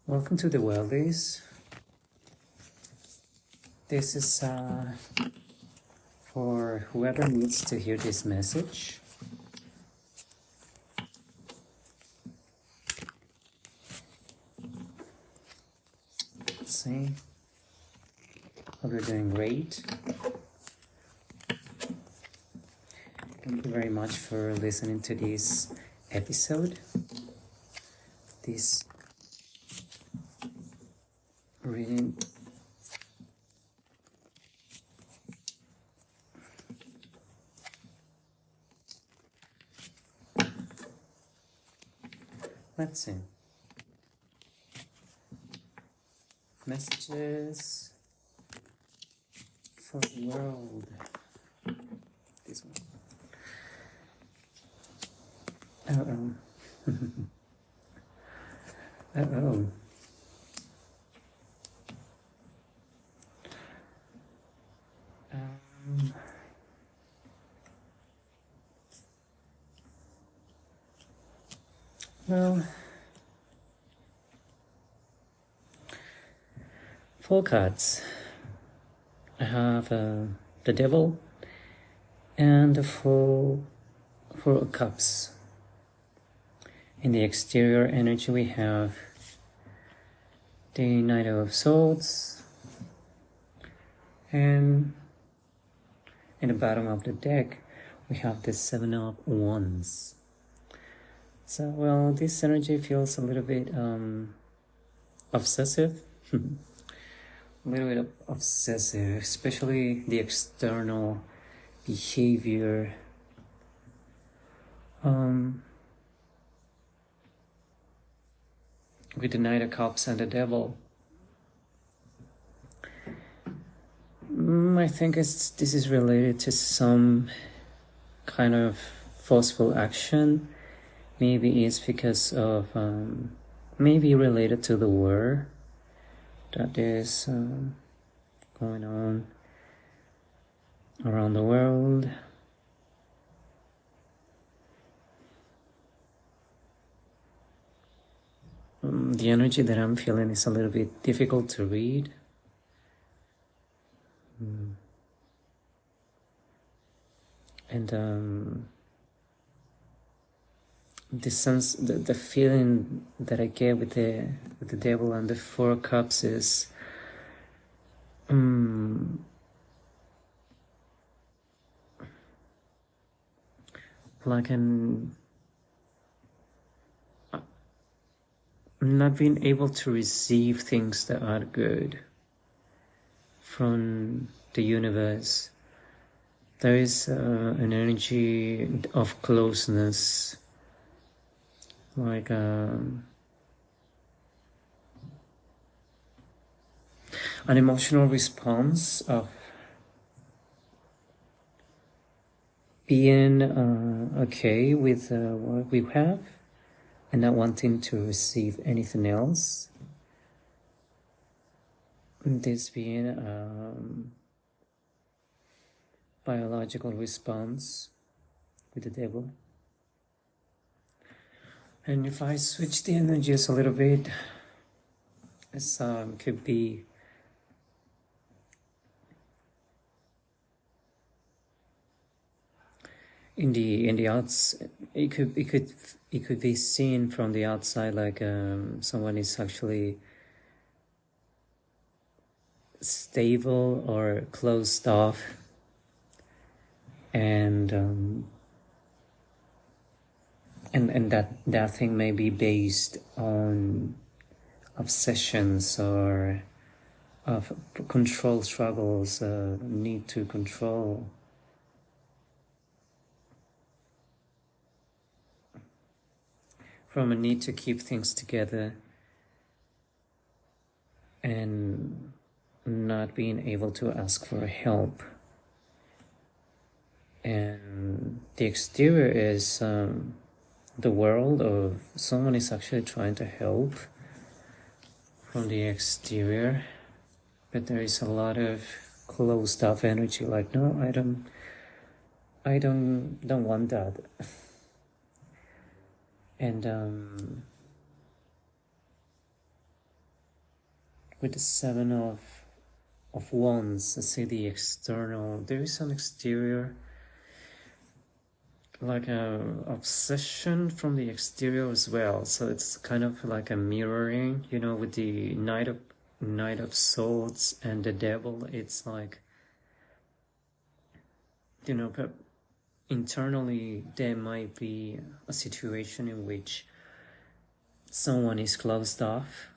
Welcome to the Weldies. This is for whoever needs to hear this message. Let's see. Hope you're doing great. Thank you very much for listening to this episode. This reading. Let's see. Messages for the world. This one. Uh-oh. Uh-oh. Well, four cards. I have the Devil and the Four of Cups. In the exterior energy we have the Knight of Swords, and in the bottom of the deck we have the Seven of Wands. So, well, this energy feels a little bit obsessive. A little bit obsessive, especially the external behavior. With the Knight of Cups and the Devil. I think this is related to some kind of forceful action. Maybe it's because of, maybe related to the war that is going on around the world. The energy that I'm feeling is a little bit difficult to read. And the sense, the feeling that I get with the Devil and the Four of Cups is like not being able to receive things that are good from the universe. There is an energy of closeness, like an emotional response of being okay with what we have and not wanting to receive anything else. This being biological response with the Devil. And if I switch the energies a little bit, this could be in the outs. It could be seen from the outside like someone is actually stable or closed off, and that thing may be based on obsessions or of control struggles, need to control. From a need to keep things together and not being able to ask for help. And the exterior is the world of someone is actually trying to help from the exterior, but there is a lot of closed off energy, like, no, I don't want that. And with the Seven of Wands. Let's say the external, there is an exterior, like a obsession from the exterior as well. So it's kind of like a mirroring, you know, with the Knight of Swords and the Devil. It's like, you know, but internally there might be a situation in which someone is closed off,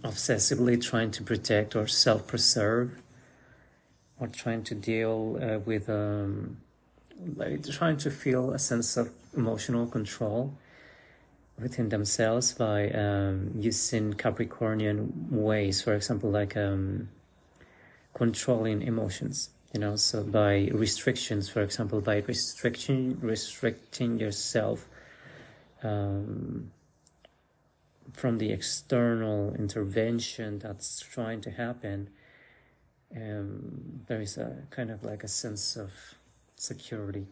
obsessively trying to protect or self-preserve, or trying to deal with like trying to feel a sense of emotional control within themselves by using Capricornian ways, for example, like controlling emotions, you know, so by restrictions, for example, by restricting yourself from the external intervention that's trying to happen. There is a kind of like a sense of security,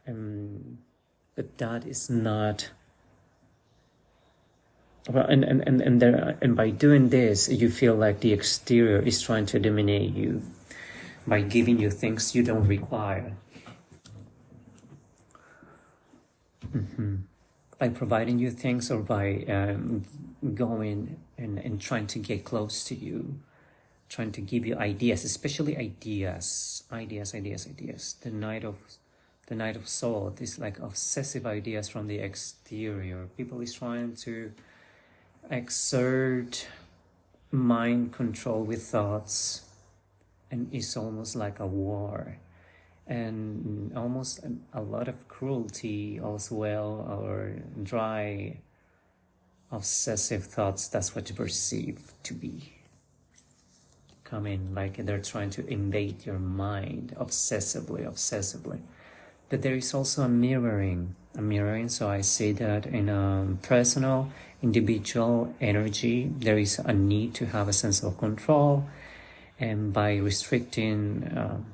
but that is not well, and by doing this you feel like the exterior is trying to dominate you by giving you things you don't require, by providing you things, or by going and trying to get close to you, trying to give you ideas, especially ideas. The Knight of Swords is like obsessive ideas from the exterior. People is trying to exert mind control with thoughts, and it's almost like a war, and almost a lot of cruelty as well, or dry obsessive thoughts. That's what you perceive to be coming, like they're trying to invade your mind obsessively. But there is also a mirroring. So I say that in a personal, individual energy, there is a need to have a sense of control, and by restricting,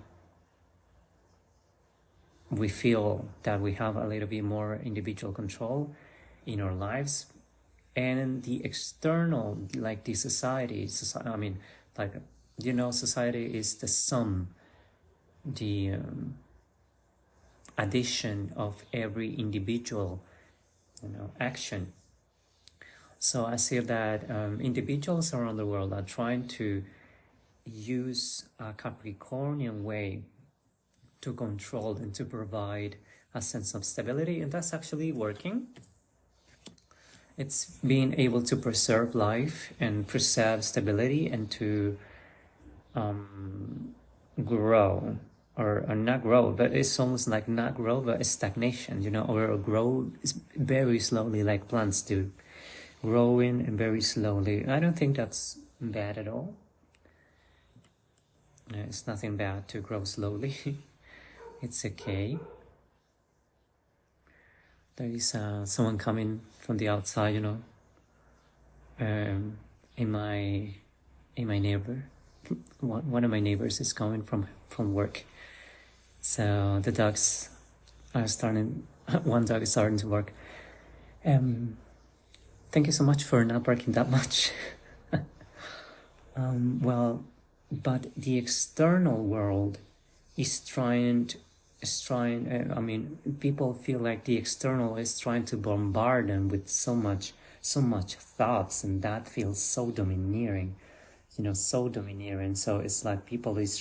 we feel that we have a little bit more individual control in our lives. And the external, like the society, I mean, like, you know, society is the sum, the addition of every individual, you know, action. So I see that individuals around the world are trying to use a Capricornian way to control and to provide a sense of stability, and that's actually working. It's being able to preserve life and preserve stability, and to grow, or not grow, but it's almost like not grow, but stagnation, you know, or grow very slowly like plants do, growing and very slowly. I don't think that's bad at all. It's nothing bad to grow slowly. It's okay. There is someone coming from the outside, you know, in my neighbor. One of my neighbors is coming from work, so the dogs are starting. One dog is starting to work. Thank you so much for not barking that much. Well, but the external world is trying. I mean, people feel like the external is trying to bombard them with so much thoughts, and that feels so domineering, you know, so domineering. So it's like people is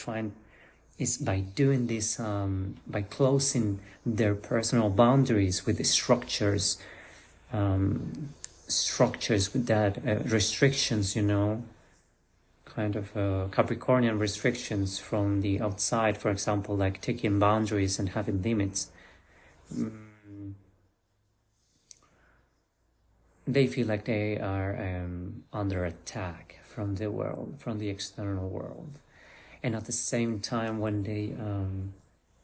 by doing this, by closing their personal boundaries with the structures with that restrictions, you know, kind of Capricornian restrictions from the outside, for example, like taking boundaries and having limits. They feel like they are under attack from the world, from the external world. And at the same time, when they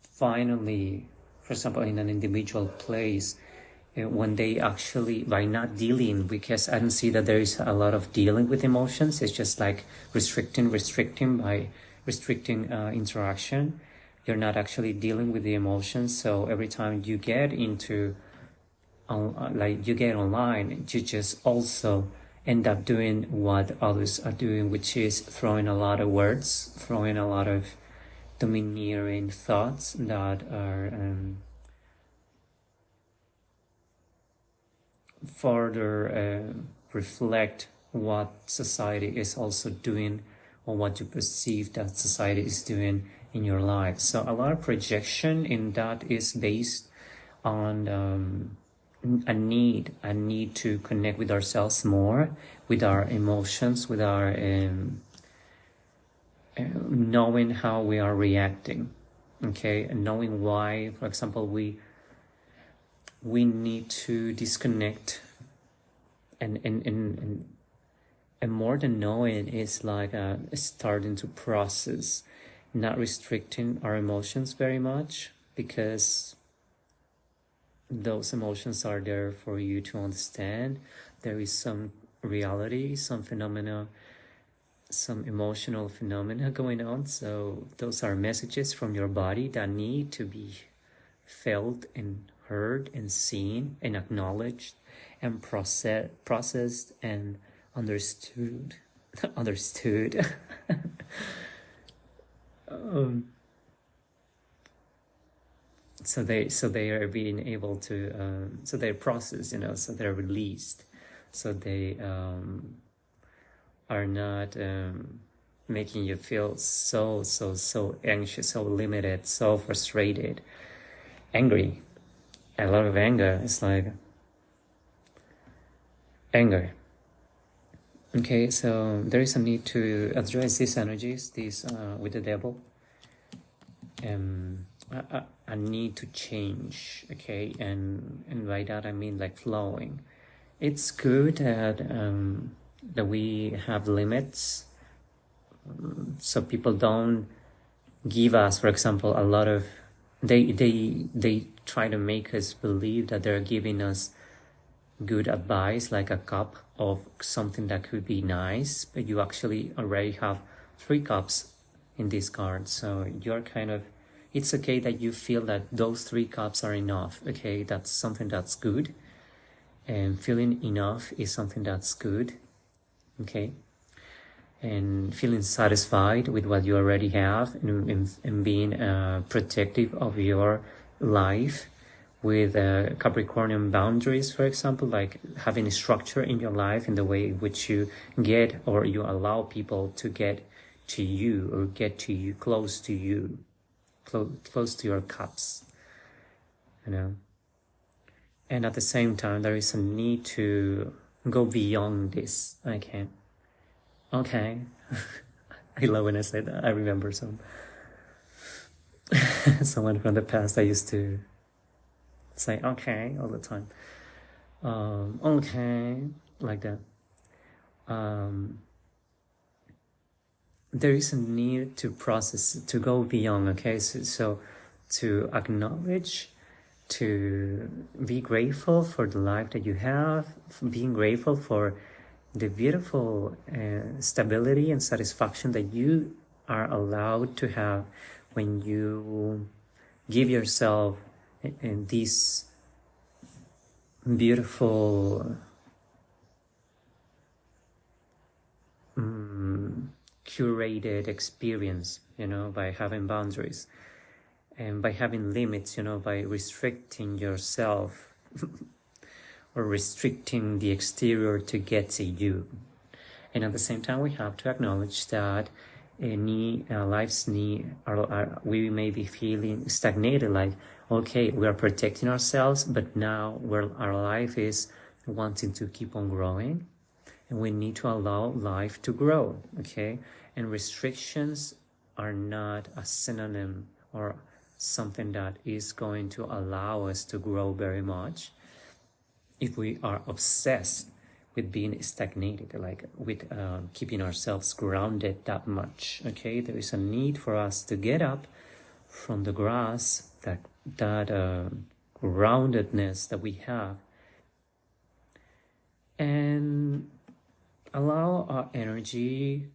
finally, for example, in an individual place, when they actually, by not dealing, because I don't see that there is a lot of dealing with emotions, it's just like restricting by restricting interaction. You're not actually dealing with the emotions. So every time you get into like you get online, you just also end up doing what others are doing, which is throwing a lot of words, throwing a lot of domineering thoughts that are further reflect what society is also doing, or what you perceive that society is doing in your life. So a lot of projection in that is based on a need to connect with ourselves more, with our emotions, with our knowing how we are reacting, okay, and knowing why, for example, we need to disconnect, and more than knowing is like starting to process, not restricting our emotions very much, because those emotions are there for you to understand. There is some reality, some phenomena, some emotional phenomena going on. So those are messages from your body that need to be felt and heard and seen and acknowledged and processed and understood. Understood. So they are being able to so they're processed, so they're released, so they are not making you feel so anxious, so limited, so frustrated, angry. A lot of anger. It's like anger. Okay, so there is a need to address these energies, these with the devil. A need to change, okay, and by that I mean like flowing. It's good that we have limits, so people don't give us, for example, a lot of they try to make us believe that they're giving us good advice, like a cup of something that could be nice, but you actually already have 3 cups in this card. So you're kind of, it's okay that you feel that those 3 cups are enough. Okay, that's something that's good, and feeling enough is something that's good. Okay, and feeling satisfied with what you already have, and being protective of your life with Capricornian boundaries, for example, like having a structure in your life in the way in which you get, or you allow people to get to you, or get to you, close to you, close to your cups, and at the same time there is a need to go beyond this. Okay. I love when I say that. I remember someone from the past. I used to say okay all the time. Okay, like that. There is a need to process, to go beyond. Okay, so to acknowledge, to be grateful for the life that you have, being grateful for the beautiful stability and satisfaction that you are allowed to have when you give yourself this beautiful curated experience, by having boundaries and by having limits, by restricting yourself or restricting the exterior to get to you. And at the same time, we have to acknowledge that life's need, we may be feeling stagnated, like, okay, we are protecting ourselves, but now our life is wanting to keep on growing, and we need to allow life to grow, okay? And restrictions are not a synonym or something that is going to allow us to grow very much if we are obsessed with being stagnated, like with keeping ourselves grounded that much, okay? There is a need for us to get up from the grass, that groundedness that we have, and allow our energy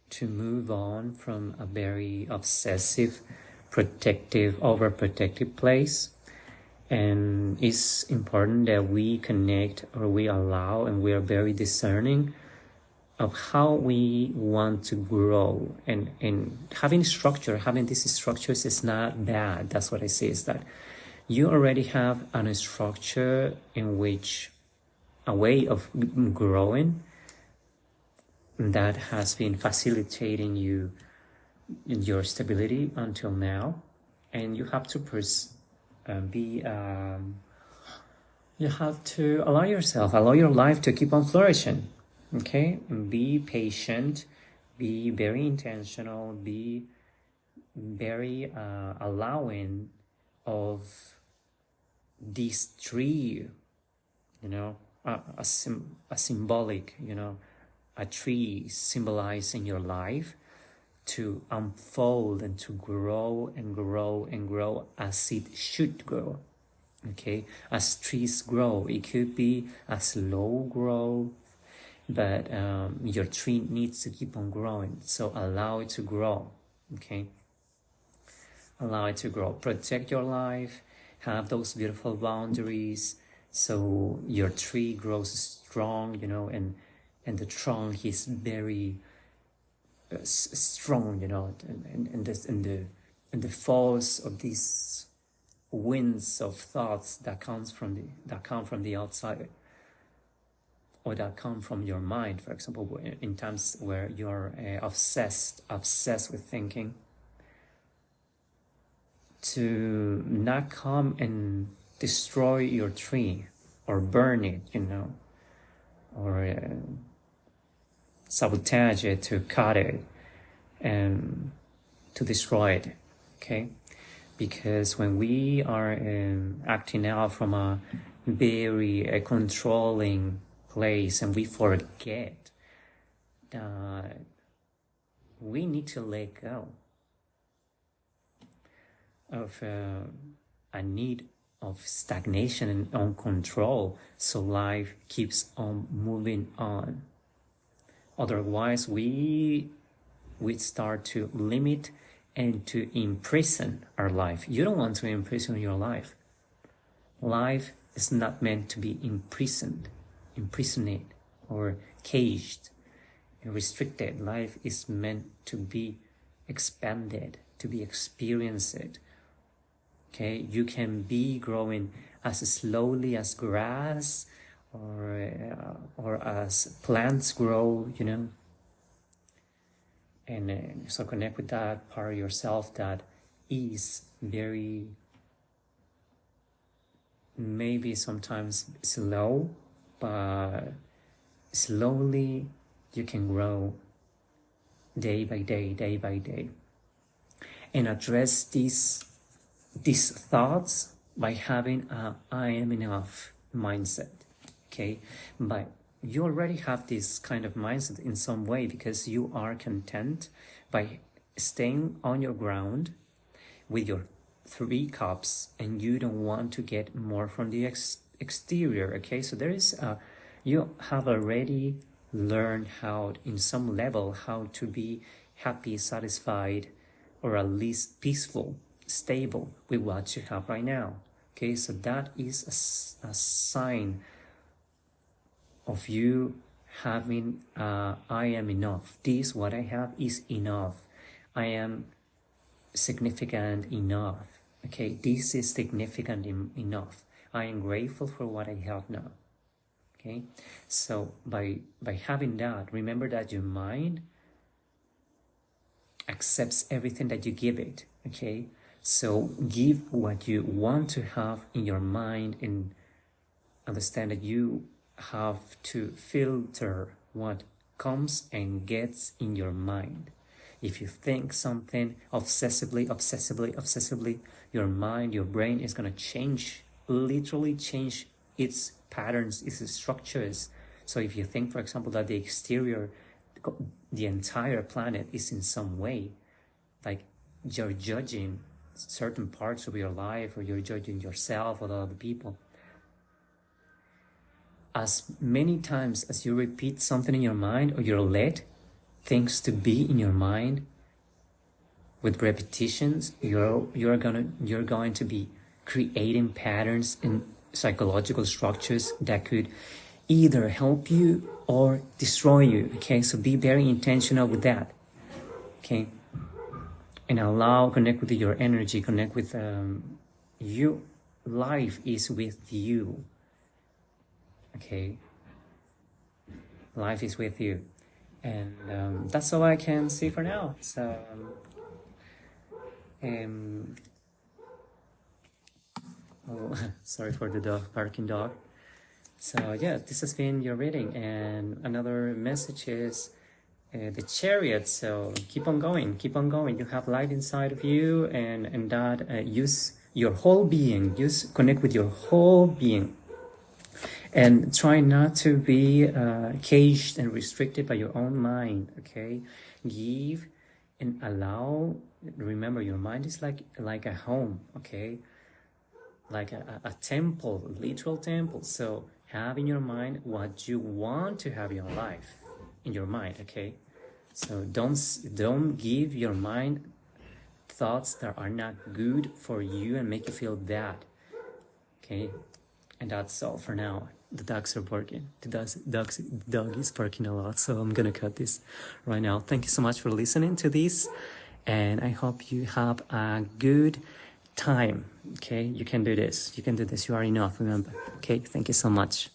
to move on from a very obsessive, protective, overprotective place, And it's important that we connect, or we allow, and we are very discerning of how we want to grow. And having structure, having these structures is not bad. That's what I say, is that you already have a structure in which a way of growing that has been facilitating you in your stability until now. And you have to you have to allow yourself, allow your life to keep on flourishing. Okay, and be patient, be very intentional, be very allowing of these tree, you know, a symbolic, you know, a tree symbolizing your life to unfold and to grow and grow and grow as it should grow. Okay, as trees grow, it could be a slow growth, but your tree needs to keep on growing. So allow it to grow. Okay, allow it to grow. Protect your life. Have those beautiful boundaries, so your tree grows strong. You know, and the trunk is very strong. You know, and the force of these winds of thoughts that come from the outside, or that come from your mind, for example, in times where you're obsessed with thinking, to not come and destroy your tree or burn it, you know, or sabotage it, to cut it and to destroy it. Okay, because when we are acting out from a very controlling place, and we forget that we need to let go of a need of stagnation and uncontrol, so life keeps on moving on. Otherwise, we start to limit and to imprison our life. You don't want to imprison your life. Life is not meant to be imprisoned, or caged and restricted. Life is meant to be expanded, to be experienced. Okay, you can be growing as slowly as grass, or as plants grow, you know. And so connect with that part of yourself that is very, maybe sometimes slow, but slowly you can grow day by day, and address these thoughts by having a I am enough mindset. Okay, but you already have this kind of mindset in some way, because you are content by staying on your ground with your 3 cups, and you don't want to get more from the exterior. Okay, so there is you have already learned how, in some level, how to be happy, satisfied, or at least peaceful, stable with what you have right now. Okay, so that is a sign of you having I am enough. This, what I have, is enough. I am significant enough. Okay, this is significant enough. I am grateful for what I have now. Okay, so by having that, remember that your mind accepts everything that you give it. Okay, so give what you want to have in your mind, and understand that you have to filter what comes and gets in your mind. If you think something obsessively, your mind, your brain is going to change, literally change its patterns, its structures. So if you think, for example, that the exterior, the entire planet is in some way, like you're judging certain parts of your life, or you're judging yourself or other people, as many times as you repeat something in your mind, or you're let things to be in your mind with repetitions, you're going to be creating patterns and psychological structures that could either help you or destroy you. Okay, so be very intentional with that. Okay, and connect with your energy, connect with you. Life is with you. Okay, life is with you, and that's all I can say for now. So oh, sorry for the dog, barking dog. So yeah, this has been your reading, and another message is the Chariot. So keep on going, keep on going. You have light inside of you, and that use your whole being, connect with your whole being, and try not to be caged and restricted by your own mind. Okay, give and allow. Remember, your mind is like a home. Okay, like a temple, literal temple. So have in your mind what you want to have in your life, in your mind. Okay, so don't give your mind thoughts that are not good for you and make you feel bad. Okay, and that's all for now. The dogs are barking. The dog is barking a lot, so I'm gonna cut this right now. Thank you so much for listening to this, and I hope you have a good time. Okay, you can do this. You can do this. You are enough. Remember. Okay, thank you so much.